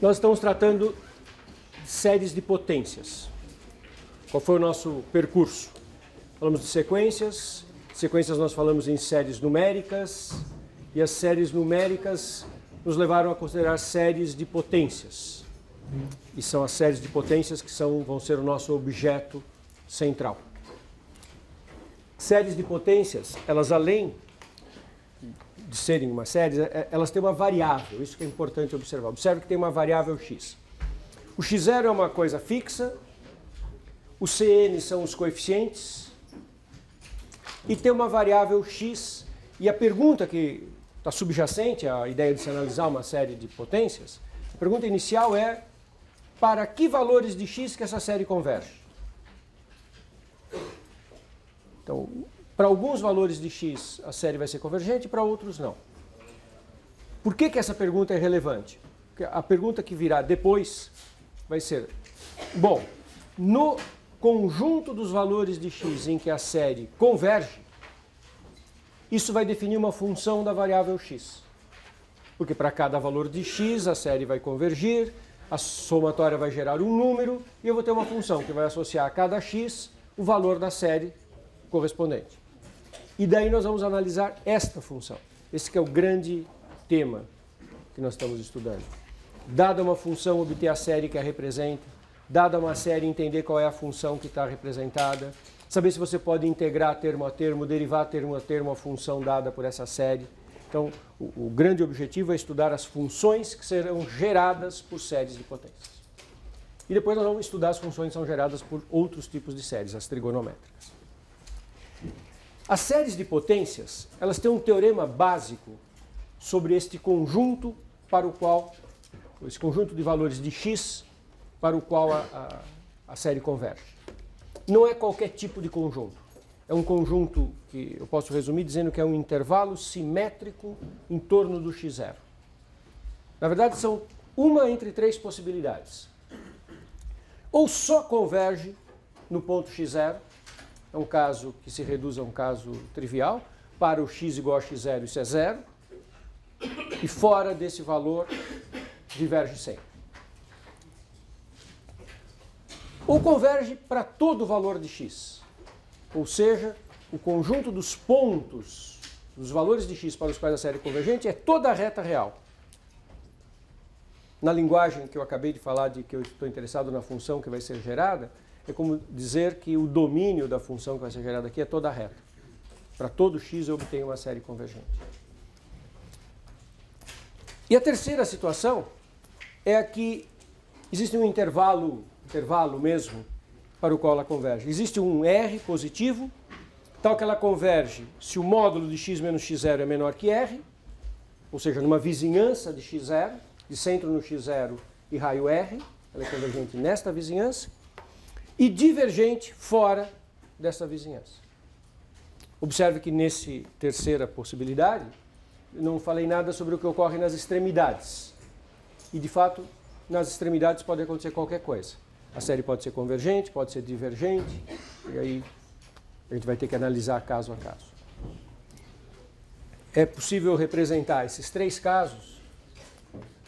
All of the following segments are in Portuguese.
Nós estamos tratando de séries de potências. Qual foi o nosso percurso? Falamos de sequências. Sequências nós falamos em séries numéricas. E as séries numéricas nos levaram a considerar séries de potências. E são as séries de potências que vão ser o nosso objeto central. Séries de potências, elas além de serem uma série, elas têm uma variável. Isso que é importante observar. Observe que tem uma variável x. O x0 é uma coisa fixa, o cn são os coeficientes, e tem uma variável x. E a pergunta que está subjacente à ideia de se analisar uma série de potências, a pergunta inicial é: para que valores de x que essa série converge? Então, para alguns valores de x a série vai ser convergente, para outros não. Por que essa pergunta é relevante? Porque a pergunta que virá depois vai ser: bom, no conjunto dos valores de x em que a série converge, isso vai definir uma função da variável x. Porque para cada valor de x a série vai convergir, a somatória vai gerar um número e eu vou ter uma função que vai associar a cada x o valor da série correspondente. E daí nós vamos analisar esta função. Esse que é o grande tema que nós estamos estudando. Dada uma função, obter a série que a representa. Dada uma série, entender qual é a função que está representada. Saber se você pode integrar termo a termo, derivar termo a termo a função dada por essa série. Então, o grande objetivo é estudar as funções que serão geradas por séries de potências. E depois nós vamos estudar as funções que são geradas por outros tipos de séries, as trigonométricas. As séries de potências, elas têm um teorema básico sobre este conjunto para o qual, esse conjunto de valores de x para o qual a série converge. Não é qualquer tipo de conjunto. É um conjunto que eu posso resumir dizendo que é um intervalo simétrico em torno do x0. Na verdade, são uma entre três possibilidades. Ou só converge no ponto x0, é um caso que se reduz a um caso trivial, para o x igual a x0 isso é zero, e fora desse valor diverge sempre. Ou converge para todo o valor de x, ou seja, o conjunto dos pontos, dos valores de x para os quais a série é convergente é toda a reta real. Na linguagem que eu acabei de falar, de que eu estou interessado na função que vai ser gerada, é como dizer que o domínio da função que vai ser gerada aqui é toda a reta. Para todo x eu obtenho uma série convergente. E a terceira situação é a que existe um intervalo mesmo, para o qual ela converge. Existe um R positivo, tal que ela converge se o módulo de x menos x0 é menor que R, ou seja, numa vizinhança de x0, de centro no x0 e raio R, ela é convergente nesta vizinhança, e divergente fora dessa vizinhança. Observe que nessa terceira possibilidade, eu não falei nada sobre o que ocorre nas extremidades. E, de fato, nas extremidades pode acontecer qualquer coisa. A série pode ser convergente, pode ser divergente, e aí a gente vai ter que analisar caso a caso. É possível representar esses três casos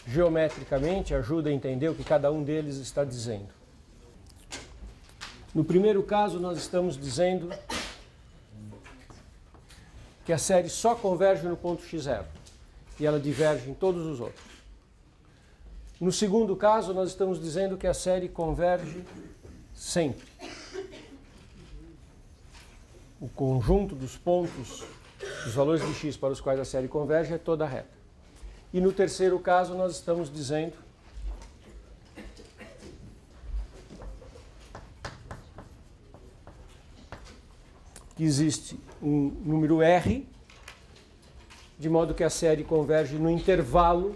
geometricamente, ajuda a entender o que cada um deles está dizendo. No primeiro caso, nós estamos dizendo que a série só converge no ponto x0 e ela diverge em todos os outros. No segundo caso, nós estamos dizendo que a série converge sempre. O conjunto dos pontos, dos valores de x para os quais a série converge é toda reta. E no terceiro caso, nós estamos dizendo que existe um número R, de modo que a série converge no intervalo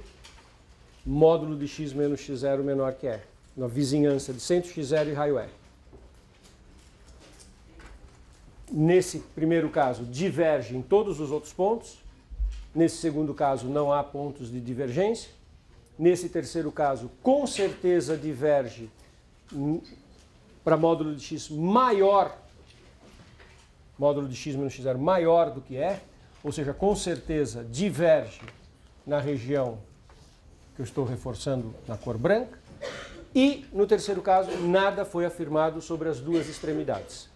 módulo de x menos x0 menor que R, na vizinhança de centro x0 e raio R. Nesse primeiro caso, diverge em todos os outros pontos. Nesse segundo caso, não há pontos de divergência. Nesse terceiro caso, com certeza diverge para módulo de x maior, módulo de x menos x0 maior do que R, ou seja, com certeza diverge na região que eu estou reforçando na cor branca. E, no terceiro caso, nada foi afirmado sobre as duas extremidades,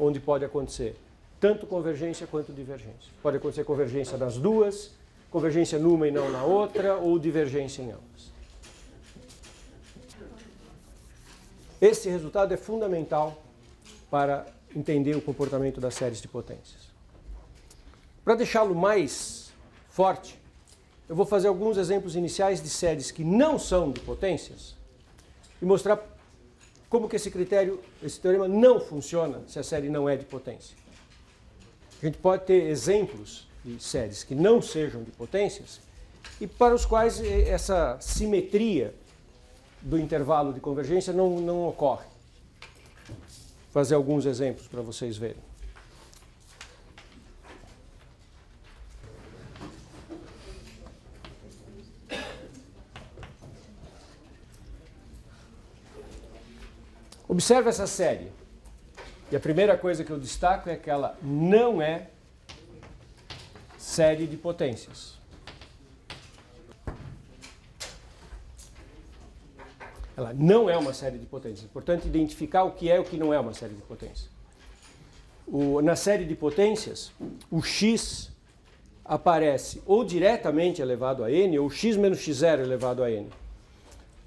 onde pode acontecer tanto convergência quanto divergência. Pode acontecer convergência das duas, convergência numa e não na outra, ou divergência em ambas. Esse resultado é fundamental para entender o comportamento das séries de potências. Para deixá-lo mais forte, eu vou fazer alguns exemplos iniciais de séries que não são de potências e mostrar como que esse teorema não funciona se a série não é de potência. A gente pode ter exemplos de séries que não sejam de potências e para os quais essa simetria do intervalo de convergência não ocorre. Vou fazer alguns exemplos para vocês verem. Observe essa série. E a primeira coisa que eu destaco é que ela não é série de potências. Ela não é uma série de potências. É importante identificar o que é e o que não é uma série de potências. Na série de potências, o x aparece ou diretamente elevado a n, ou x menos x0 elevado a n.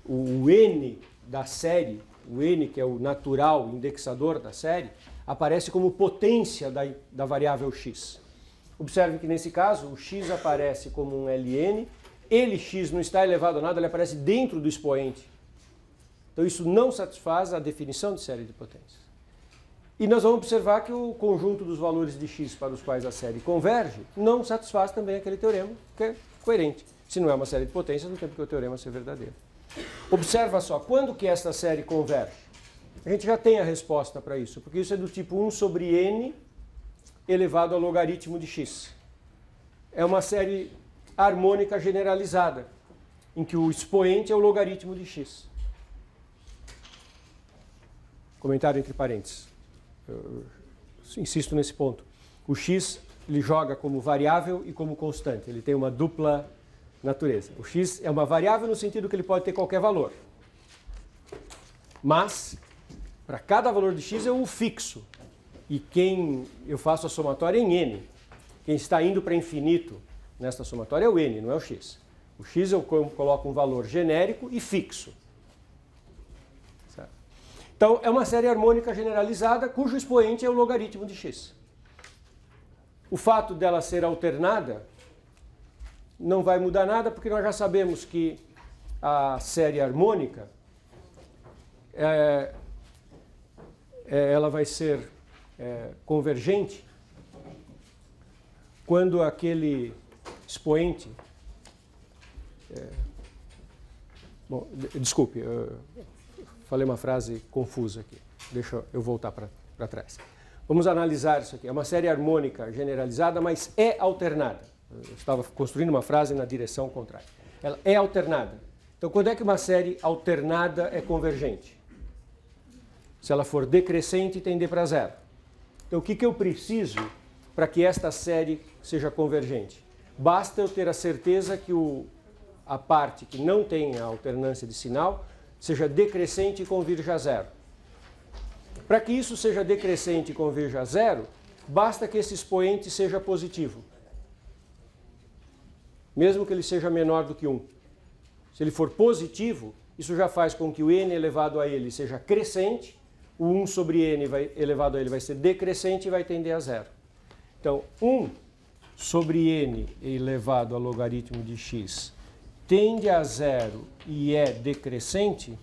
O n da série, o n que é o natural indexador da série, aparece como potência da variável x. Observe que nesse caso o x aparece como um ln, lx não está elevado a nada, ele aparece dentro do expoente. Então isso não satisfaz a definição de série de potências. E nós vamos observar que o conjunto dos valores de x para os quais a série converge não satisfaz também aquele teorema, que é coerente. Se não é uma série de potências, não tem porque o teorema ser verdadeiro. Observa só, quando que esta série converge? A gente já tem a resposta para isso, porque isso é do tipo 1 sobre n elevado ao logaritmo de x. É uma série harmônica generalizada, em que o expoente é o logaritmo de x. Comentário entre parênteses. Eu insisto nesse ponto. O x ele joga como variável e como constante. Ele tem uma dupla natureza. O x é uma variável no sentido que ele pode ter qualquer valor. Mas, para cada valor de x é um fixo. E eu faço a somatória em n. Quem está indo para infinito nesta somatória é o n, não é o x. O x eu coloco um valor genérico e fixo. Certo? Então, é uma série harmônica generalizada cujo expoente é o logaritmo de x. O fato dela ser alternada não vai mudar nada, porque nós já sabemos que a série harmônica ela vai ser convergente quando aquele expoente... Bom, desculpe, eu falei uma frase confusa aqui. Deixa eu voltar para trás. Vamos analisar isso aqui. É uma série harmônica generalizada, mas é alternada. Eu estava construindo uma frase na direção contrária. Ela é alternada. Então, quando é que uma série alternada é convergente? Se ela for decrescente e tender para zero. Então, o que eu preciso para que esta série seja convergente? Basta eu ter a certeza que a parte que não tem a alternância de sinal seja decrescente e convirja a zero. Para que isso seja decrescente e convirja a zero, basta que esse expoente seja positivo. Mesmo que ele seja menor do que 1. Se ele for positivo, isso já faz com que o n elevado a ele seja crescente, o 1 sobre n elevado a ele vai ser decrescente e vai tender a zero. Então, 1 sobre n elevado a logaritmo de x tende a zero e é decrescente,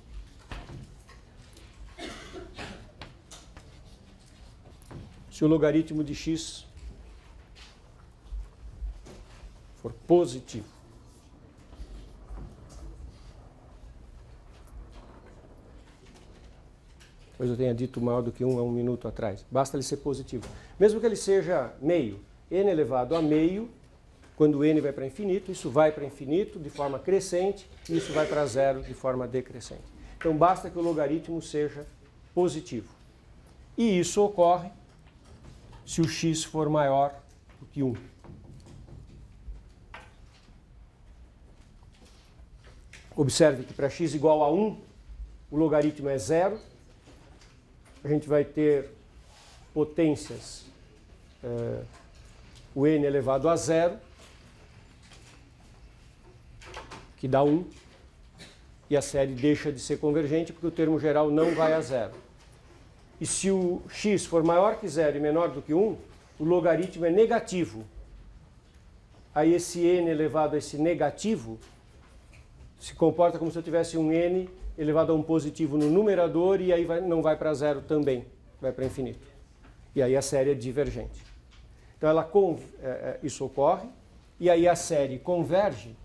se o logaritmo de x for positivo. Talvez eu tenha dito maior do que 1 há um minuto atrás. Basta ele ser positivo. Mesmo que ele seja meio, n elevado a meio, quando n vai para infinito, isso vai para infinito de forma crescente e isso vai para zero de forma decrescente. Então basta que o logaritmo seja positivo. E isso ocorre se o x for maior do que 1. Observe que para x igual a 1, o logaritmo é 0. A gente vai ter potências, o n elevado a 0, que dá 1, e a série deixa de ser convergente porque o termo geral não vai a 0. E se o x for maior que 0 e menor do que 1, o logaritmo é negativo. Aí esse n elevado a esse negativo se comporta como se eu tivesse um n elevado a um positivo no numerador e aí não vai para 0 também, vai para infinito. E aí a série é divergente. Então isso ocorre, e aí a série converge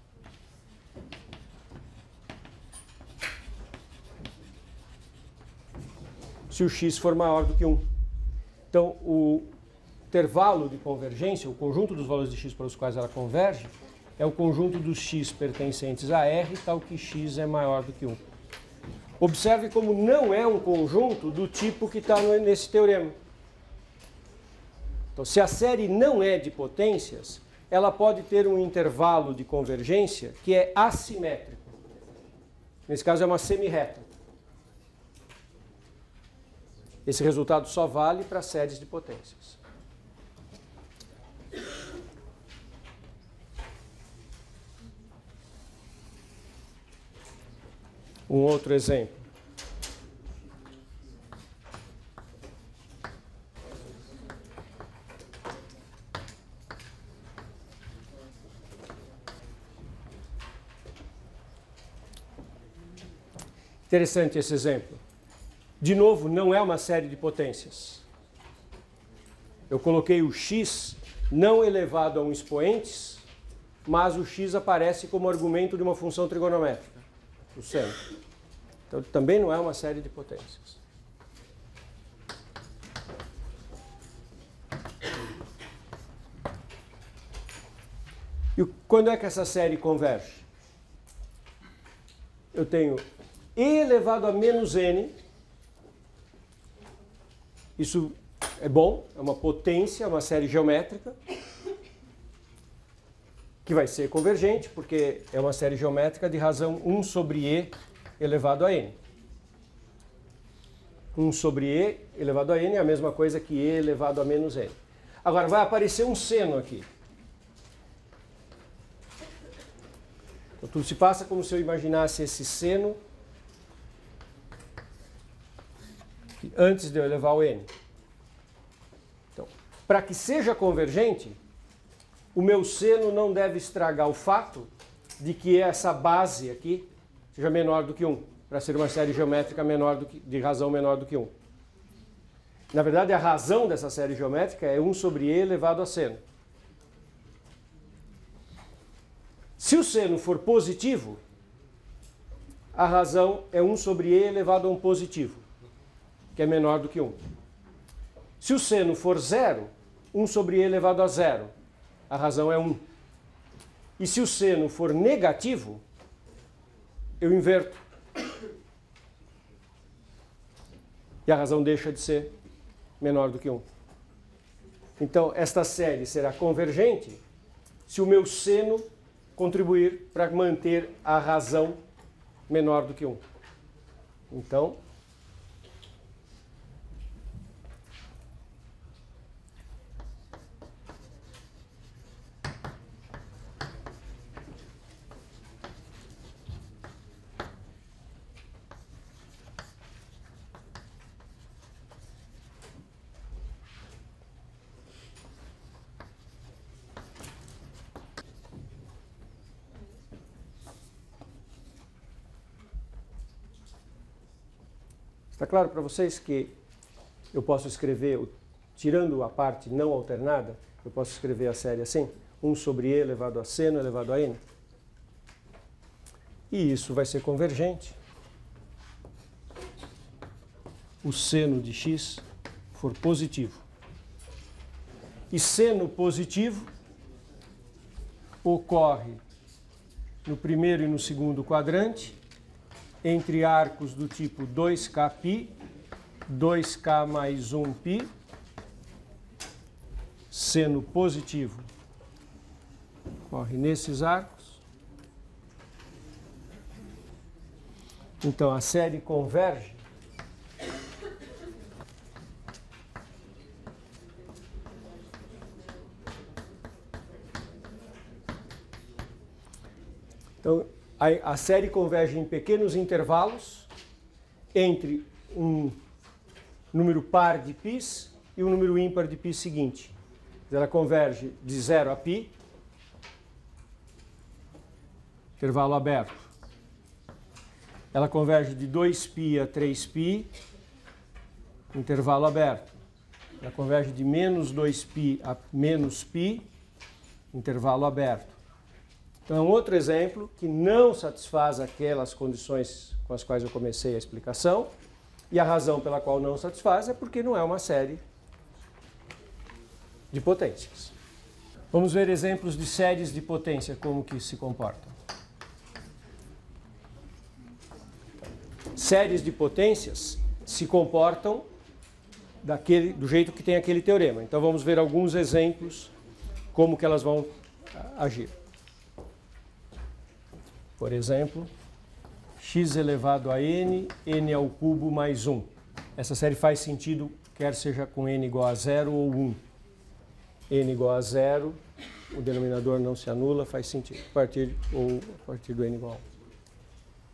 se o x for maior do que 1. Então, o intervalo de convergência, o conjunto dos valores de x para os quais ela converge, é o conjunto dos x pertencentes a R, tal que x é maior do que 1. Observe como não é um conjunto do tipo que está nesse teorema. Então, se a série não é de potências, ela pode ter um intervalo de convergência que é assimétrico. Nesse caso, é uma semirreta. Esse resultado só vale para séries de potências. Um outro exemplo. Interessante esse exemplo. De novo, não é uma série de potências. Eu coloquei o x não elevado a um expoentes, mas o x aparece como argumento de uma função trigonométrica, o seno. Então, também não é uma série de potências. E quando é que essa série converge? Eu tenho e elevado a menos n. Isso é bom, é uma potência, é uma série geométrica, que vai ser convergente, porque é uma série geométrica de razão 1 sobre e elevado a n. 1 sobre e elevado a n é a mesma coisa que e elevado a menos n. Agora, vai aparecer um seno aqui. Então, tudo se passa como se eu imaginasse esse seno antes de eu elevar o n. Então, para que seja convergente, o meu seno não deve estragar o fato de que essa base aqui seja menor do que 1, para ser uma série geométrica de razão menor do que 1. Na verdade, a razão dessa série geométrica é 1 sobre e elevado a seno. Se o seno for positivo, a razão é 1 sobre e elevado a um positivo, que é menor do que 1. Se o seno for 0, 1 sobre e elevado a 0, a razão é 1. E se o seno for negativo, eu inverto. E a razão deixa de ser menor do que 1. Então, esta série será convergente se o meu seno contribuir para manter a razão menor do que 1. Então, está claro para vocês que eu posso escrever, tirando a parte não alternada, eu posso escrever a série assim, 1 sobre e elevado a seno elevado a n. E isso vai ser convergente. O seno de x for positivo. E seno positivo ocorre no primeiro e no segundo quadrante, entre arcos do tipo 2kπ, 2k mais 1π, seno positivo ocorre nesses arcos, Então a série converge então a série converge em pequenos intervalos entre um número par de πs e um número ímpar de π seguinte. Ela converge de 0 a π, intervalo aberto. Ela converge de 2π a 3π, intervalo aberto. Ela converge de menos 2π a menos π, intervalo aberto. Então é um outro exemplo que não satisfaz aquelas condições com as quais eu comecei a explicação, e a razão pela qual não satisfaz é porque não é uma série de potências. Vamos ver exemplos de séries de potência, como que se comportam. Séries de potências se comportam do jeito que tem aquele teorema. Então vamos ver alguns exemplos como que elas vão agir. Por exemplo, x elevado a n, n ao cubo mais 1. Essa série faz sentido quer seja com n igual a 0 ou 1. N igual a 0, o denominador não se anula, faz sentido, a partir do n igual a 1.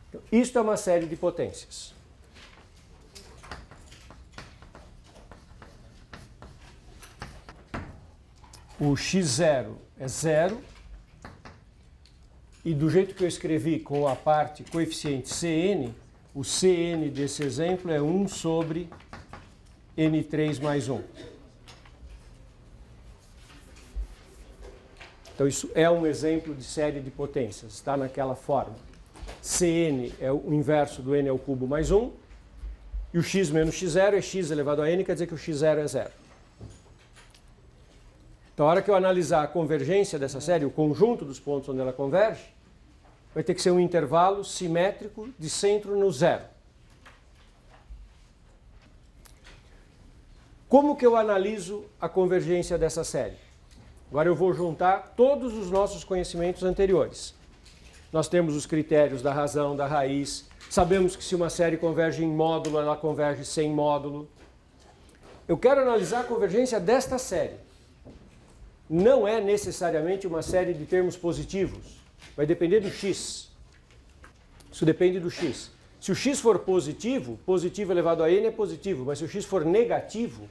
Então, isto é uma série de potências. O x0 é 0, e do jeito que eu escrevi com a parte coeficiente Cn, o Cn desse exemplo é 1 sobre n3 mais 1. Então isso é um exemplo de série de potências, está naquela forma. Cn é o inverso do n ao cubo mais 1, e o x menos x0 é x elevado a n, quer dizer que o x0 é 0. Então, a hora que eu analisar a convergência dessa série, o conjunto dos pontos onde ela converge, vai ter que ser um intervalo simétrico de centro no zero. Como que eu analiso a convergência dessa série? Agora eu vou juntar todos os nossos conhecimentos anteriores. Nós temos os critérios da razão, da raiz, sabemos que se uma série converge em módulo, ela converge sem módulo. Eu quero analisar a convergência desta série. Não é necessariamente uma série de termos positivos. Vai depender do x. Isso depende do x. Se o x for positivo, positivo elevado a n é positivo. Mas se o x for negativo,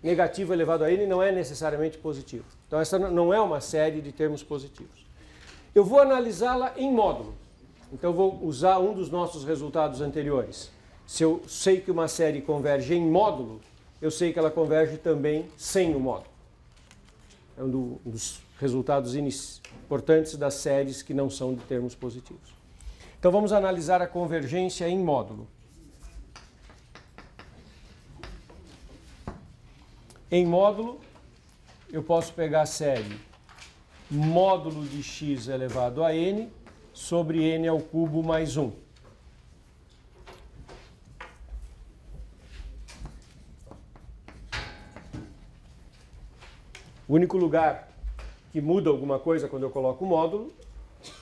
negativo elevado a n não é necessariamente positivo. Então essa não é uma série de termos positivos. Eu vou analisá-la em módulo. Então eu vou usar um dos nossos resultados anteriores. Se eu sei que uma série converge em módulo, eu sei que ela converge também sem o módulo. É um dos resultados importantes das séries que não são de termos positivos. Então vamos analisar a convergência em módulo. Em módulo, eu posso pegar a série módulo de x elevado a n sobre n ao cubo mais 1. O único lugar que muda alguma coisa quando eu coloco o módulo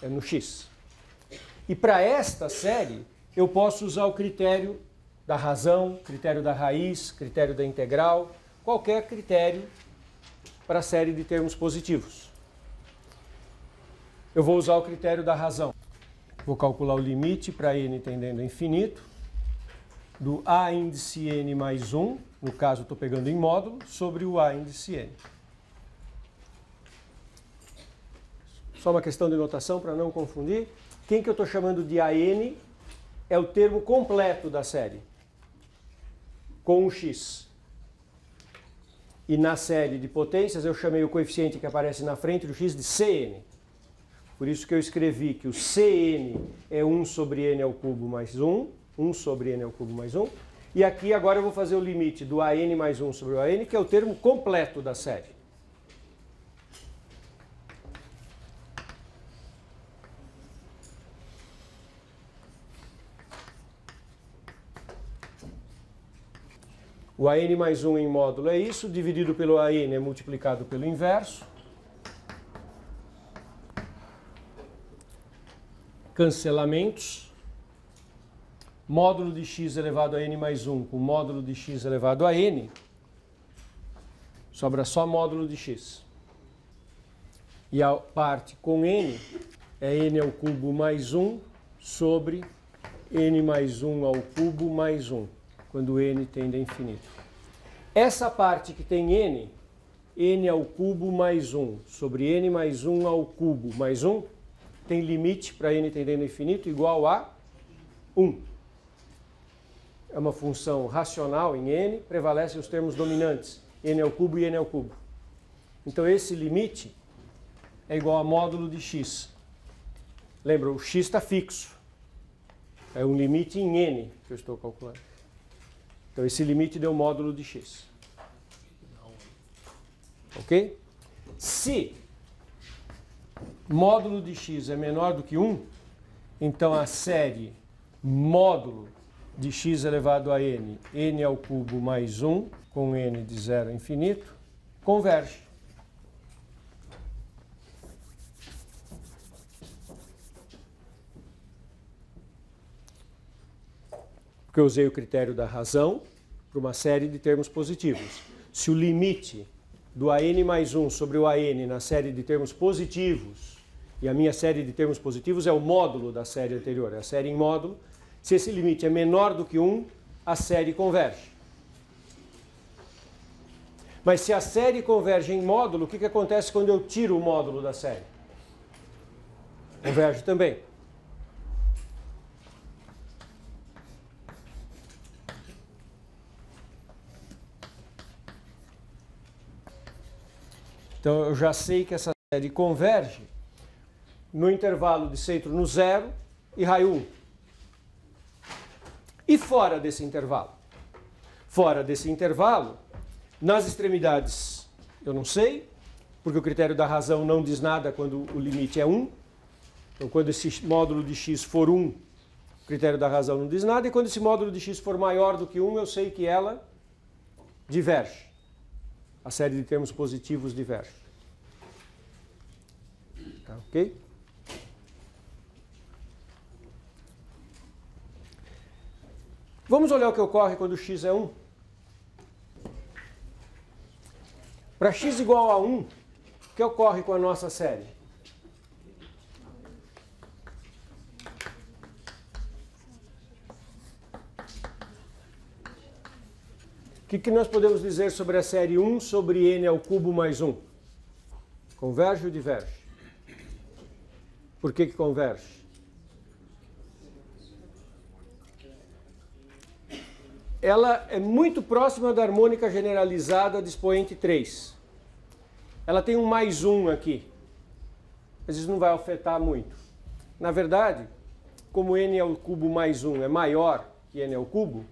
é no x. E para esta série, eu posso usar o critério da razão, critério da raiz, critério da integral, qualquer critério para a série de termos positivos. Eu vou usar o critério da razão. Vou calcular o limite para n tendendo a infinito do a índice n mais 1, no caso estou pegando em módulo, sobre o a índice n. Só uma questão de notação para não confundir. Quem que eu estou chamando de AN é o termo completo da série, com um x. E na série de potências eu chamei o coeficiente que aparece na frente do x de Cn. Por isso que eu escrevi que o Cn é 1 sobre n ao cubo mais 1, 1 sobre n ao cubo mais 1. E aqui agora eu vou fazer o limite do AN mais 1 sobre o AN, que é o termo completo da série. O AN mais 1 em módulo é isso, dividido pelo AN é multiplicado pelo inverso. Cancelamentos. módulo de x elevado a n mais 1 com módulo de x elevado a n, sobra só módulo de x. E a parte com n é n ao cubo mais 1 sobre n mais 1 ao cubo mais 1, quando n tende a infinito. Essa parte que tem n ao cubo mais 1 sobre n mais 1 ao cubo mais 1, tem limite para n tendendo a infinito igual a 1. É uma função racional em n, prevalecem os termos dominantes, n ao cubo e n ao cubo. Então esse limite é igual a módulo de x. Lembra, o x está fixo. É um limite em n que eu estou calculando. Então esse limite deu módulo de x. Ok? Se módulo de x é menor do que 1, então a série módulo de x elevado a n, n ao cubo mais 1, com n de 0 a infinito, converge. Porque eu usei o critério da razão para uma série de termos positivos. Se o limite do an mais 1 sobre o an na série de termos positivos, e a minha série de termos positivos é o módulo da série anterior, é a série em módulo, se esse limite é menor do que 1, a série converge. Mas se a série converge em módulo, o que acontece quando eu tiro o módulo da série? Converge também. Então eu já sei que essa série converge no intervalo de centro no 0 e raio 1. E fora desse intervalo? Fora desse intervalo, nas extremidades eu não sei, porque o critério da razão não diz nada quando o limite é 1. Então quando esse módulo de x for 1, o critério da razão não diz nada, e quando esse módulo de x for maior do que 1, eu sei que ela diverge. A série de termos positivos diverge. Tá, ok? Vamos olhar o que ocorre quando x é 1. Para x igual a 1, o que ocorre com a nossa série? O que nós podemos dizer sobre a série 1 sobre n ao cubo mais 1? Converge ou diverge? Por que converge? Ela é muito próxima da harmônica generalizada de expoente 3. Ela tem um mais 1 aqui. Mas isso não vai afetar muito. Na verdade, como n ao cubo mais 1 é maior que n ao cubo,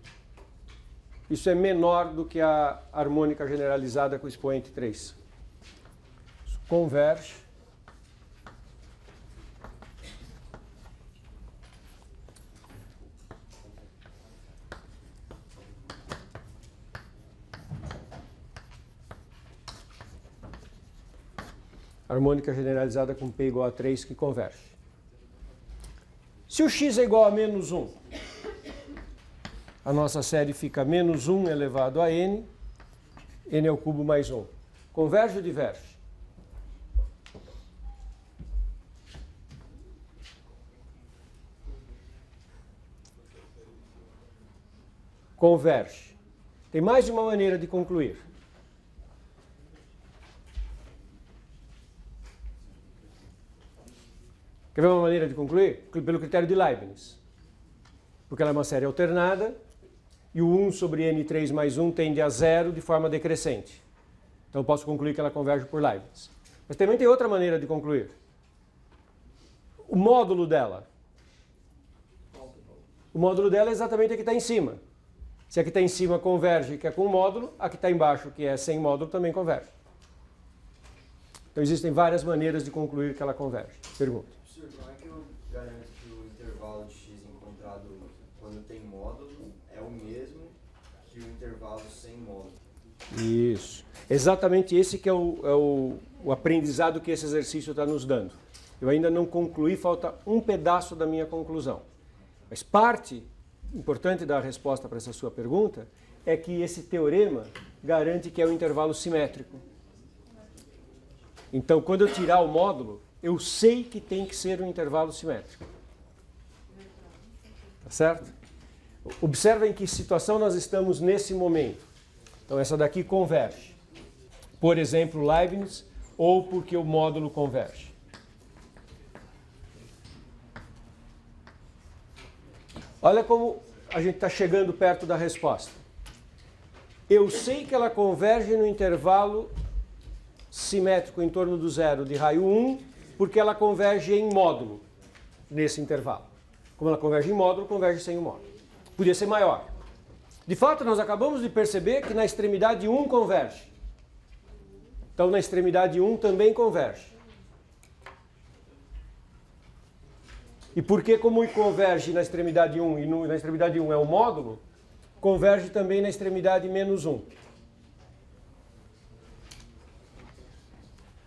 isso é menor do que a harmônica generalizada com o expoente 3. Isso converge. Harmônica generalizada com P igual a 3 que converge. Se o x é igual a menos 1, a nossa série fica menos 1 elevado a n, n ao cubo mais 1. Converge ou diverge? Converge. Tem mais de uma maneira de concluir. Quer ver uma maneira de concluir? Pelo critério de Leibniz. Porque ela é uma série alternada e o 1 sobre n3 mais 1 tende a 0 de forma decrescente. Então eu posso concluir que ela converge por Leibniz. Mas também tem outra maneira de concluir. O módulo dela. O módulo dela é exatamente a que está em cima. Se a que está em cima converge, que é com módulo, a que está embaixo, que é sem módulo, também converge. Então existem várias maneiras de concluir que ela converge. Pergunta. Professor, como é que eu garanto que o intervalo de x encontrado quando tem módulo é o mesmo que o intervalo sem módulo? Isso. Exatamente esse que é o aprendizado que esse exercício está nos dando. Eu ainda não concluí, falta um pedaço da minha conclusão. Mas parte importante da resposta para essa sua pergunta é que esse teorema garante que é um intervalo simétrico. Então, quando eu tirar o módulo, eu sei que tem que ser um intervalo simétrico. Tá certo? Observa em que situação nós estamos nesse momento. Então, essa daqui converge. Por exemplo, Leibniz, ou porque o módulo converge. Olha como a gente está chegando perto da resposta. Eu sei que ela converge no intervalo simétrico em torno do zero de raio 1, porque ela converge em módulo nesse intervalo. Como ela converge em módulo, converge sem o módulo. Podia ser maior. De fato, nós acabamos de perceber que na extremidade 1 converge. Então, na extremidade 1 também converge. E porque como converge na extremidade 1 e na extremidade 1 é o módulo, converge também na extremidade menos 1.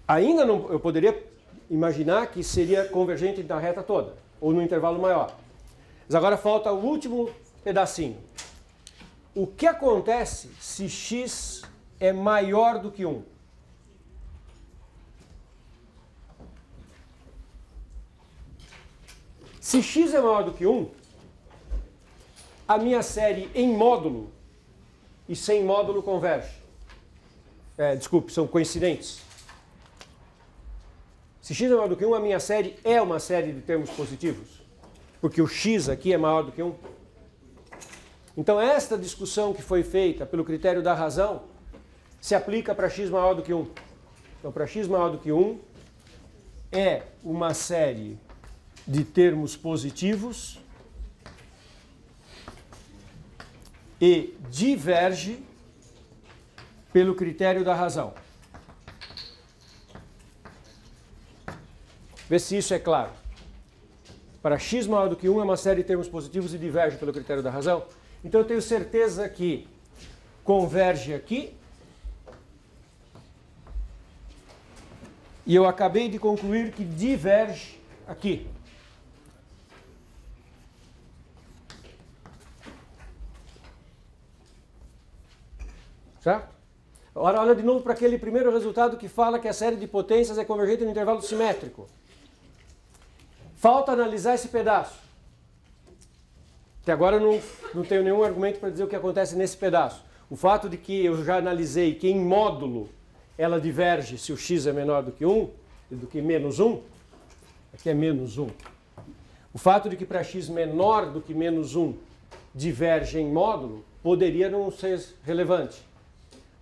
Ainda não, eu poderia imaginar que seria convergente na reta toda, ou no intervalo maior. Mas agora falta o último pedacinho. O que acontece se x é maior do que 1? Se x é maior do que 1, a minha série em módulo e sem módulo converge. Desculpe, são coincidentes. Se x é maior do que 1, a minha série é uma série de termos positivos. Porque o x aqui é maior do que 1. Então, esta discussão que foi feita pelo critério da razão se aplica para x maior do que 1. Então, para x maior do que 1, é uma série de termos positivos e diverge pelo critério da razão. Vê se isso é claro. Para x maior do que 1 é uma série de termos positivos e diverge pelo critério da razão. Então eu tenho certeza que converge aqui. E eu acabei de concluir que diverge aqui. Certo? Agora olha de novo para aquele primeiro resultado que fala que a série de potências é convergente no intervalo simétrico. Falta analisar esse pedaço. Até agora eu não tenho nenhum argumento para dizer o que acontece nesse pedaço. O fato de que eu já analisei que em módulo ela diverge se o x é menor do que 1, do que menos 1, aqui é menos 1. O fato de que para x menor do que menos 1 diverge em módulo poderia não ser relevante.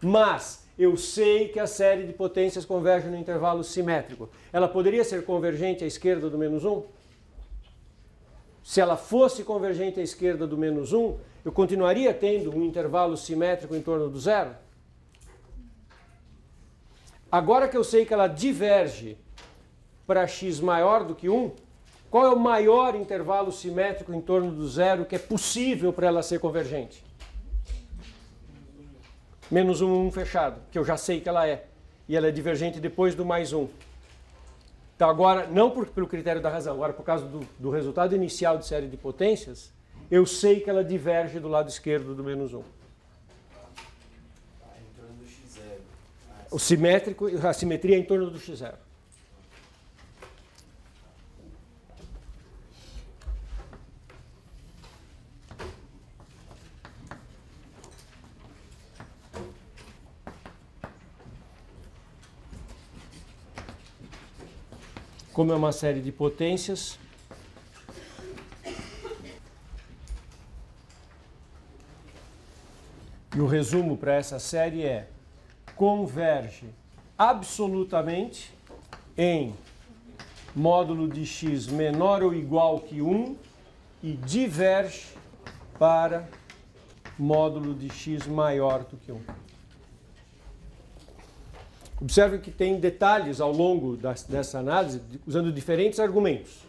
Mas eu sei que a série de potências converge no intervalo simétrico. Ela poderia ser convergente à esquerda do menos 1? Se ela fosse convergente à esquerda do menos 1, eu continuaria tendo um intervalo simétrico em torno do zero? Agora que eu sei que ela diverge para x maior do que 1, qual é o maior intervalo simétrico em torno do zero que é possível para ela ser convergente? Menos 1 fechado, que eu já sei que ela é. E ela é divergente depois do mais 1. Então agora, não pelo critério da razão, agora por causa do resultado inicial de série de potências, eu sei que ela diverge do lado esquerdo do menos 1. Em torno do x0. O simétrico, a simetria é em torno do x0. Como é uma série de potências, e o resumo para essa série é: converge absolutamente em módulo de x menor ou igual que 1 e diverge para módulo de x maior do que 1. Observe que tem detalhes ao longo dessa análise, usando diferentes argumentos.